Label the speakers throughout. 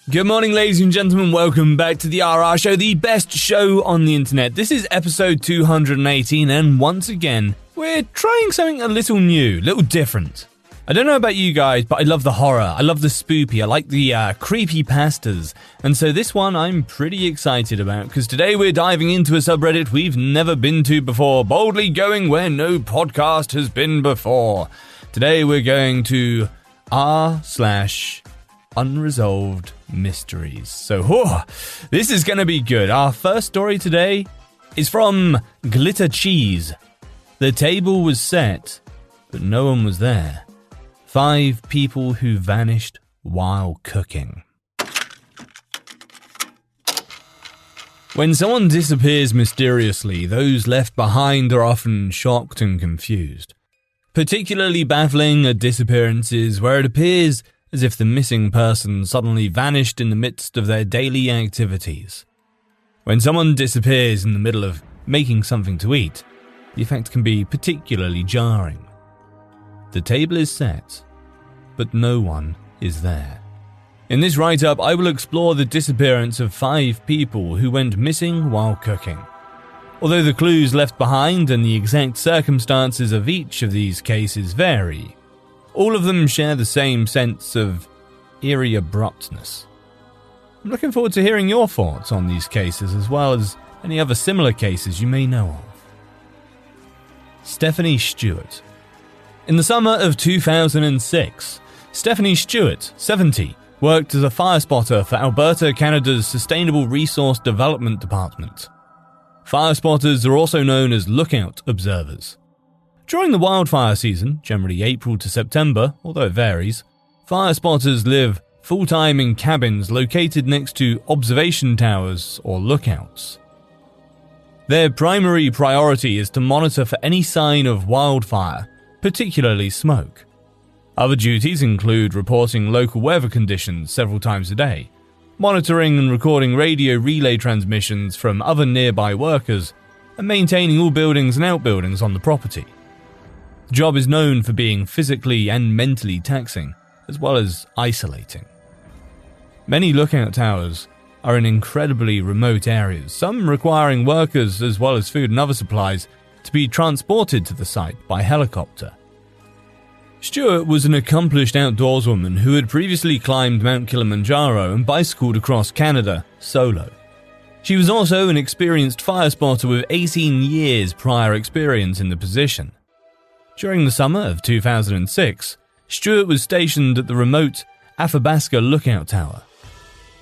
Speaker 1: Good morning, ladies and gentlemen. Welcome back to the RR Show, the best show on the internet. This is episode 218, and once again, we're trying something a little new, a little different. I don't know about you guys, but I love the horror, I love the spoopy, I like the creepypastas. And so this one I'm pretty excited about, because today we're diving into a subreddit we've never been to before, boldly going where no podcast has been before. Today we're going to r/UnresolvedMysteries. So, this is going to be good. Our first story today is from Glitter Cheese. The table was set, but no one was there. 5 people who vanished while cooking. When someone disappears mysteriously, those left behind are often shocked and confused. Particularly baffling are disappearances where it appears as if the missing person suddenly vanished in the midst of their daily activities. When someone disappears in the middle of making something to eat, the effect can be particularly jarring. The table is set, but no one is there. In this write-up, I will explore the disappearance of 5 people who went missing while cooking. Although the clues left behind and the exact circumstances of each of these cases vary, all of them share the same sense of eerie abruptness. I'm looking forward to hearing your thoughts on these cases as well as any other similar cases you may know of. Stephanie Stewart. In the summer of 2006, Stephanie Stewart, 70, worked as a fire spotter for Alberta, Canada's Sustainable Resource Development Department. Fire spotters are also known as lookout observers. During the wildfire season, generally April to September, although it varies, fire spotters live full-time in cabins located next to observation towers or lookouts. Their primary priority is to monitor for any sign of wildfire, particularly smoke. Other duties include reporting local weather conditions several times a day, monitoring and recording radio relay transmissions from other nearby workers, and maintaining all buildings and outbuildings on the property. The job is known for being physically and mentally taxing, as well as isolating. Many lookout towers are in incredibly remote areas, some requiring workers as well as food and other supplies to be transported to the site by helicopter. Stewart was an accomplished outdoorswoman who had previously climbed Mount Kilimanjaro and bicycled across Canada solo. She was also an experienced fire spotter with 18 years prior experience in the position. During the summer of 2006, Stewart was stationed at the remote Athabasca Lookout Tower.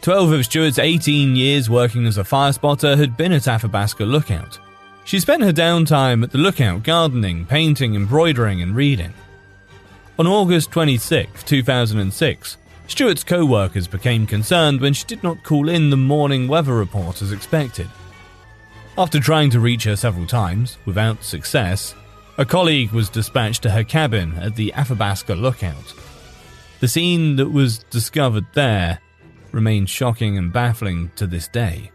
Speaker 1: 12 of Stewart's 18 years working as a fire spotter had been at Athabasca Lookout. She spent her downtime at the lookout gardening, painting, embroidering, and reading. On August 26, 2006, Stewart's co-workers became concerned when she did not call in the morning weather report as expected. After trying to reach her several times, without success, a colleague was dispatched to her cabin at the Athabasca Lookout. The scene that was discovered there remains shocking and baffling to this day.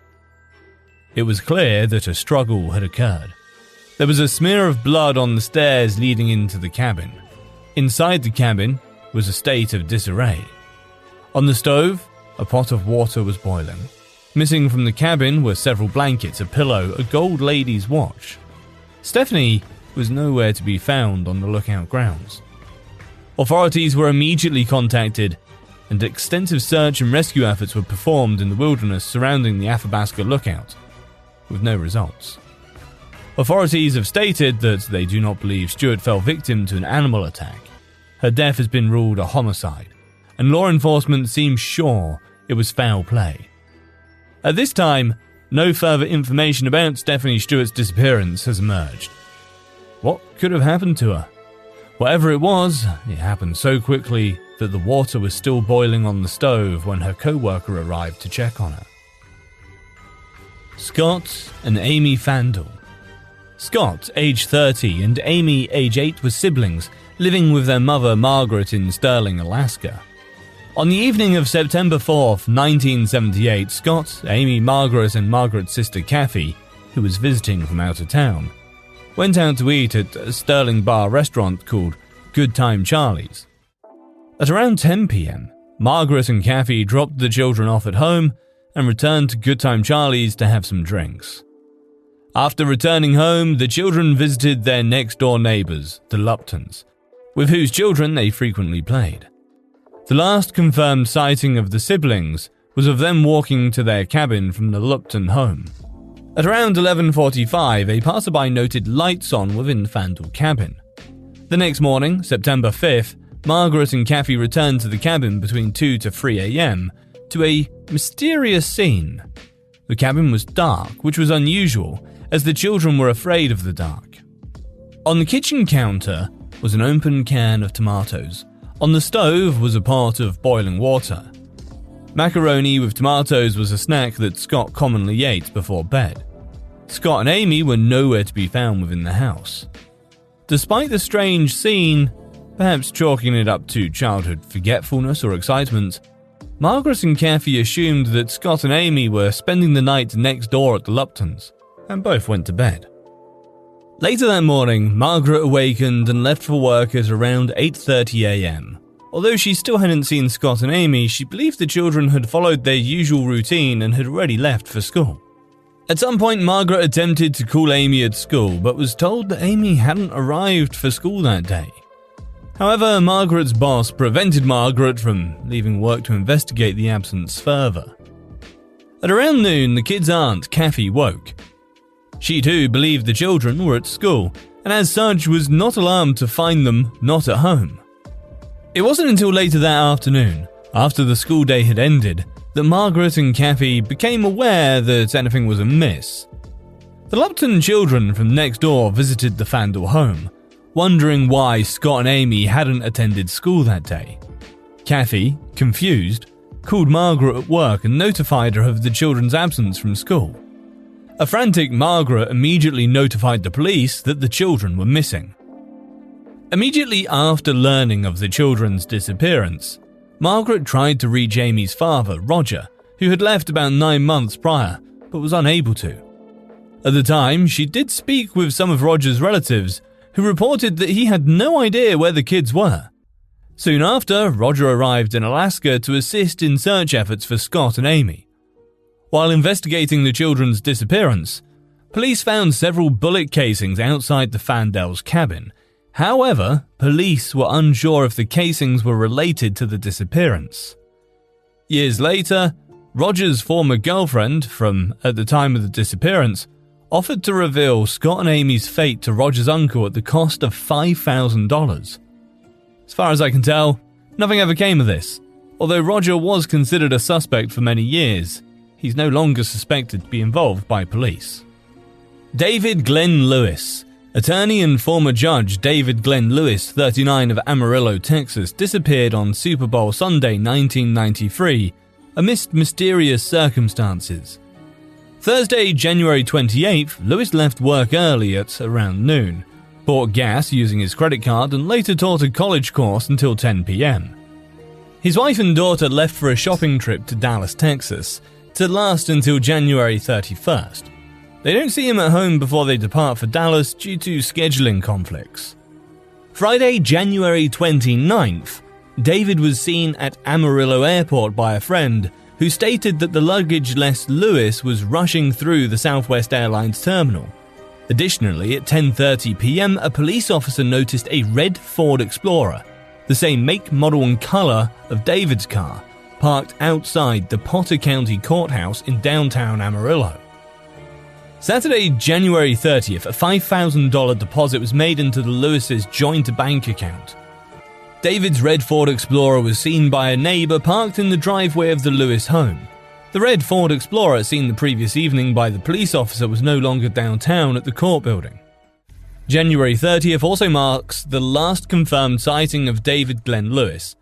Speaker 1: It was clear that a struggle had occurred. There was a smear of blood on the stairs leading into the cabin. Inside the cabin was a state of disarray. On the stove, a pot of water was boiling. Missing from the cabin were several blankets, a pillow, a gold lady's watch. Stephanie was nowhere to be found on the lookout grounds. Authorities were immediately contacted, and extensive search and rescue efforts were performed in the wilderness surrounding the Athabasca Lookout, with no results. Authorities have stated that they do not believe Stewart fell victim to an animal attack. Her death has been ruled a homicide, and law enforcement seems sure it was foul play. At this time, no further information about Stephanie Stewart's disappearance has emerged. What could have happened to her? Whatever it was, it happened so quickly that the water was still boiling on the stove when her co-worker arrived to check on her. Scott and Amy Fandel. Scott, age 30, and Amy, age 8, were siblings, living with their mother Margaret in Sterling, Alaska. On the evening of September 4th, 1978, Scott, Amy, Margaret, and Margaret's sister Kathy, who was visiting from out of town, went out to eat at a Sterling bar restaurant called Good Time Charlie's. At around 10 p.m., Margaret and Kathy dropped the children off at home and returned to Good Time Charlie's to have some drinks. After returning home, the children visited their next-door neighbours, the Luptons, with whose children they frequently played. The last confirmed sighting of the siblings was of them walking to their cabin from the Lupton home. At around 11:45, a passerby noted lights on within the Fandle cabin. The next morning, September 5th, Margaret and Kathy returned to the cabin between 2 to 3 a.m. to a mysterious scene. The cabin was dark, which was unusual, as the children were afraid of the dark. On the kitchen counter was an open can of tomatoes. On the stove was a pot of boiling water. Macaroni with tomatoes was a snack that Scott commonly ate before bed. Scott and Amy were nowhere to be found within the house. Despite the strange scene, perhaps chalking it up to childhood forgetfulness or excitement, Margaret and Kathy assumed that Scott and Amy were spending the night next door at the Luptons, and both went to bed. Later that morning, Margaret awakened and left for work at around 8:30 a.m. Although she still hadn't seen Scott and Amy, she believed the children had followed their usual routine and had already left for school. At some point, Margaret attempted to call Amy at school, but was told that Amy hadn't arrived for school that day. However, Margaret's boss prevented Margaret from leaving work to investigate the absence further. At around noon, the kids' aunt, Kathy, woke. She too believed the children were at school, and as such was not alarmed to find them not at home. It wasn't until later that afternoon, after the school day had ended, that Margaret and Kathy became aware that anything was amiss. The Lupton children from next door visited the Fandle home, wondering why Scott and Amy hadn't attended school that day. Kathy, confused, called Margaret at work and notified her of the children's absence from school. A frantic Margaret immediately notified the police that the children were missing. Immediately after learning of the children's disappearance, Margaret tried to reach Amy's father, Roger, who had left about 9 months prior, but was unable to. At the time, she did speak with some of Roger's relatives, who reported that he had no idea where the kids were. Soon after, Roger arrived in Alaska to assist in search efforts for Scott and Amy. While investigating the children's disappearance, police found several bullet casings outside the Fandels' cabin. However, police were unsure if the casings were related to the disappearance. Years later, Roger's former girlfriend from at the time of the disappearance offered to reveal Scott and Amy's fate to Roger's uncle at the cost of $5,000. As far as I can tell, nothing ever came of this. Although Roger was considered a suspect for many years, he's no longer suspected to be involved by police. David Glenn Lewis. Attorney and former judge David Glenn Lewis, 39 of Amarillo, Texas, disappeared on Super Bowl Sunday 1993 amidst mysterious circumstances. Thursday, January 28th, Lewis left work early at around noon, bought gas using his credit card and later taught a college course until 10 p.m. His wife and daughter left for a shopping trip to Dallas, Texas, to last until January 31st. They don't see him at home before they depart for Dallas due to scheduling conflicts. Friday, January 29th, David was seen at Amarillo Airport by a friend who stated that the luggage-less Lewis was rushing through the Southwest Airlines terminal. Additionally, at 10:30 p.m., a police officer noticed a red Ford Explorer, the same make, model and color of David's car, parked outside the Potter County Courthouse in downtown Amarillo. Saturday, January 30th, a $5,000 deposit was made into the Lewis's joint bank account. David's red Ford Explorer was seen by a neighbor parked in the driveway of the Lewis home. The red Ford Explorer seen the previous evening by the police officer was no longer downtown at the court building. January 30th also marks the last confirmed sighting of David Glenn Lewis,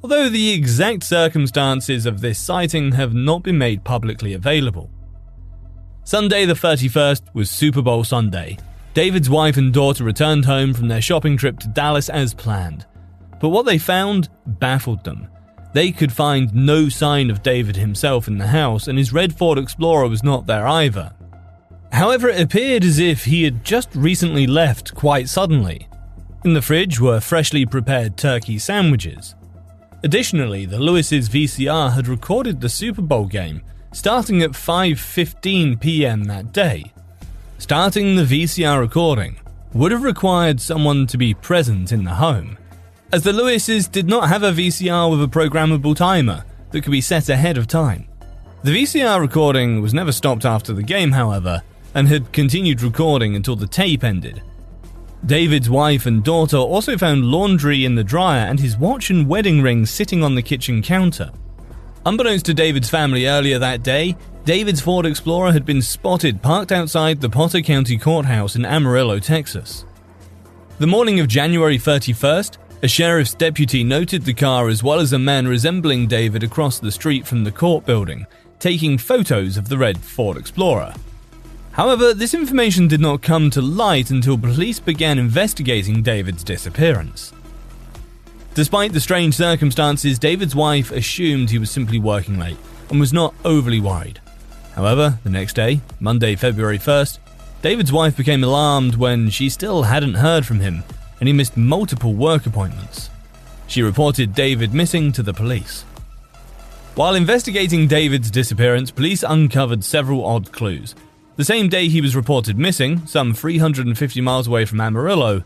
Speaker 1: although the exact circumstances of this sighting have not been made publicly available. Sunday the 31st was Super Bowl Sunday. David's wife and daughter returned home from their shopping trip to Dallas as planned. But what they found baffled them. They could find no sign of David himself in the house, and his red Ford Explorer was not there either. However, it appeared as if he had just recently left quite suddenly. In the fridge were freshly prepared turkey sandwiches. Additionally, the Lewis's VCR had recorded the Super Bowl game, starting at 5:15 p.m. that day. Starting the VCR recording would have required someone to be present in the home, as the Lewises did not have a VCR with a programmable timer that could be set ahead of time. The VCR recording was never stopped after the game, however, and had continued recording until the tape ended. David's wife and daughter also found laundry in the dryer and his watch and wedding ring sitting on the kitchen counter. Unbeknownst to David's family earlier that day, David's Ford Explorer had been spotted parked outside the Potter County Courthouse in Amarillo, Texas. The morning of January 31st, a sheriff's deputy noted the car as well as a man resembling David across the street from the court building, taking photos of the red Ford Explorer. However, this information did not come to light until police began investigating David's disappearance. Despite the strange circumstances, David's wife assumed he was simply working late and was not overly worried. However, the next day, Monday, February 1st, David's wife became alarmed when she still hadn't heard from him and he missed multiple work appointments. She reported David missing to the police. While investigating David's disappearance, police uncovered several odd clues. The same day he was reported missing, some 350 miles away from Amarillo,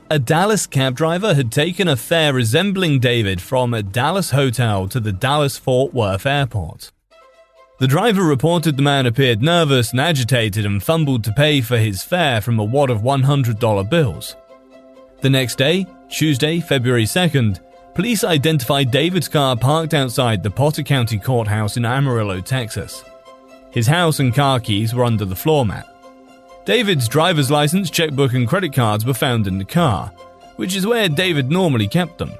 Speaker 1: a Dallas cab driver had taken a fare resembling David from a Dallas hotel to the Dallas-Fort Worth airport. The driver reported the man appeared nervous and agitated and fumbled to pay for his fare from a wad of $100 bills. The next day, Tuesday, February 2nd, police identified David's car parked outside the Potter County Courthouse in Amarillo, Texas. His house and car keys were under the floor mat. David's driver's license, checkbook, and credit cards were found in the car, which is where David normally kept them.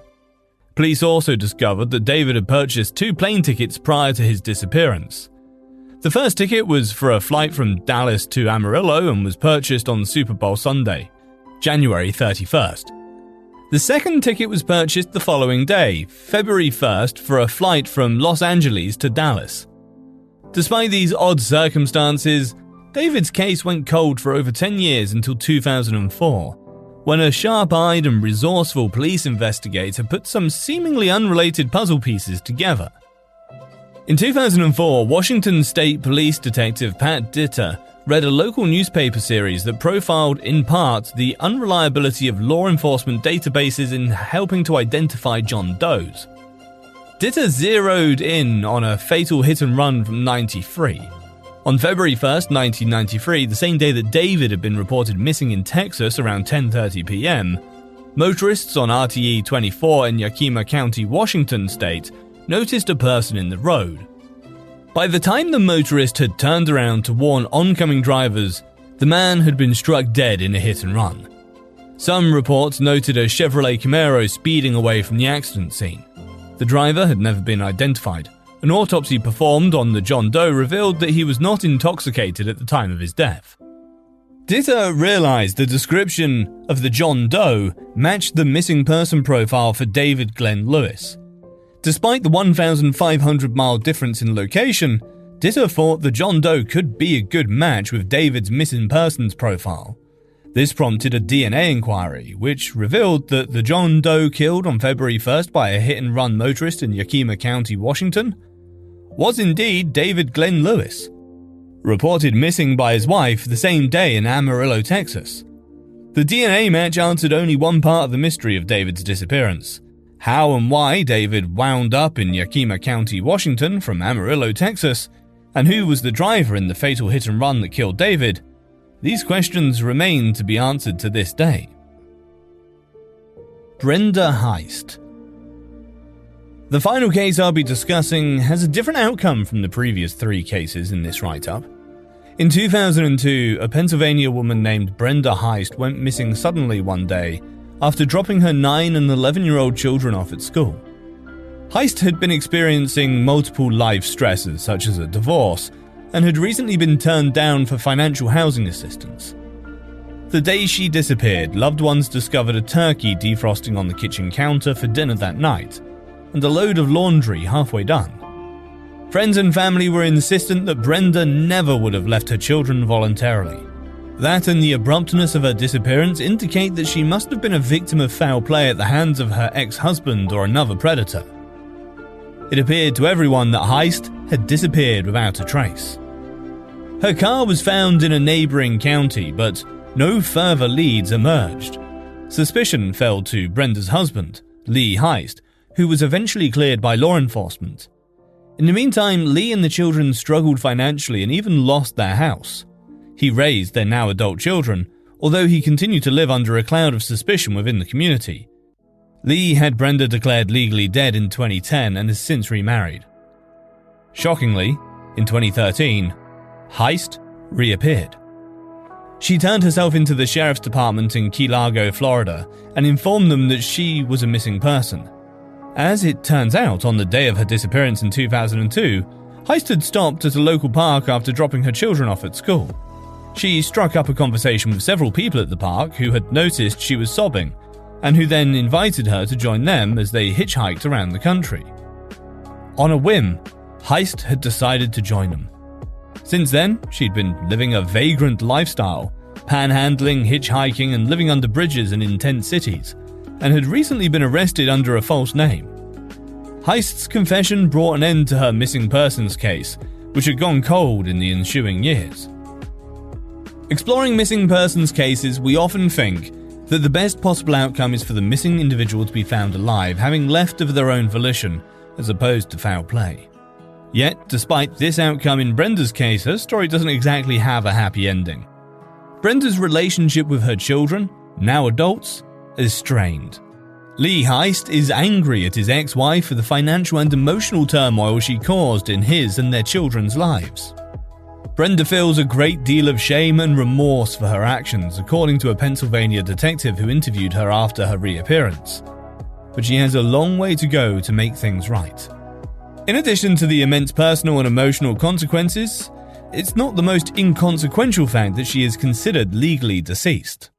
Speaker 1: Police also discovered that David had purchased 2 plane tickets prior to his disappearance. The first ticket was for a flight from Dallas to Amarillo and was purchased on Super Bowl Sunday, January 31st. The second ticket was purchased the following day, February 1st, for a flight from Los Angeles to Dallas. Despite these odd circumstances, David's case went cold for over 10 years until 2004, when a sharp-eyed and resourceful police investigator put some seemingly unrelated puzzle pieces together. In 2004, Washington State Police Detective Pat Ditter read a local newspaper series that profiled, in part, the unreliability of law enforcement databases in helping to identify John Does. Ditter zeroed in on a fatal hit-and-run from '93. On February 1st, 1993, the same day that David had been reported missing in Texas around 10:30 p.m., motorists on RTE 24 in Yakima County, Washington State, noticed a person in the road. By the time the motorist had turned around to warn oncoming drivers, the man had been struck dead in a hit-and-run. Some reports noted a Chevrolet Camaro speeding away from the accident scene. The driver had never been identified. An autopsy performed on the John Doe revealed that he was not intoxicated at the time of his death. Ditter realized the description of the John Doe matched the missing person profile for David Glenn Lewis. Despite the 1,500-mile difference in location, Ditter thought the John Doe could be a good match with David's missing persons profile. This prompted a DNA inquiry, which revealed that the John Doe killed on February 1st by a hit-and-run motorist in Yakima County, Washington, was indeed David Glenn Lewis, reported missing by his wife the same day in Amarillo, Texas. The DNA match answered only one part of the mystery of David's disappearance. How and why David wound up in Yakima County, Washington from Amarillo, Texas, and who was the driver in the fatal hit-and-run that killed David, these questions remain to be answered to this day. Brenda Heist. The final case I'll be discussing has a different outcome from the previous 3 cases in this write-up. In 2002, a Pennsylvania woman named Brenda Heist went missing suddenly one day after dropping her 9 and 11-year-old children off at school. Heist had been experiencing multiple life stresses such as a divorce and had recently been turned down for financial housing assistance. The day she disappeared, loved ones discovered a turkey defrosting on the kitchen counter for dinner that night, and a load of laundry halfway done. Friends and family were insistent that Brenda never would have left her children voluntarily. That and the abruptness of her disappearance indicate that she must have been a victim of foul play at the hands of her ex-husband or another predator. It appeared to everyone that Heist had disappeared without a trace. Her car was found in a neighbouring county, but no further leads emerged. Suspicion fell to Brenda's husband, Lee Heist, who was eventually cleared by law enforcement. In the meantime, Lee and the children struggled financially and even lost their house. He raised their now adult children, although he continued to live under a cloud of suspicion within the community. Lee had Brenda declared legally dead in 2010 and has since remarried. Shockingly, in 2013, Heist reappeared. She turned herself into the sheriff's department in Key Largo, Florida, and informed them that she was a missing person. As it turns out, on the day of her disappearance in 2002, Heist had stopped at a local park after dropping her children off at school. She struck up a conversation with several people at the park who had noticed she was sobbing, and who then invited her to join them as they hitchhiked around the country. On a whim, Heist had decided to join them. Since then, she'd been living a vagrant lifestyle, panhandling, hitchhiking, and living under bridges in intense cities, and had recently been arrested under a false name. Heist's confession brought an end to her missing persons case, which had gone cold in the ensuing years. Exploring missing persons cases, we often think that the best possible outcome is for the missing individual to be found alive, having left of their own volition, as opposed to foul play. Yet, despite this outcome in Brenda's case, her story doesn't exactly have a happy ending. Brenda's relationship with her children, now adults, is strained. Lee Heist is angry at his ex-wife for the financial and emotional turmoil she caused in his and their children's lives. Brenda feels a great deal of shame and remorse for her actions, according to a Pennsylvania detective who interviewed her after her reappearance. But she has a long way to go to make things right. In addition to the immense personal and emotional consequences, it's not the most inconsequential fact that she is considered legally deceased.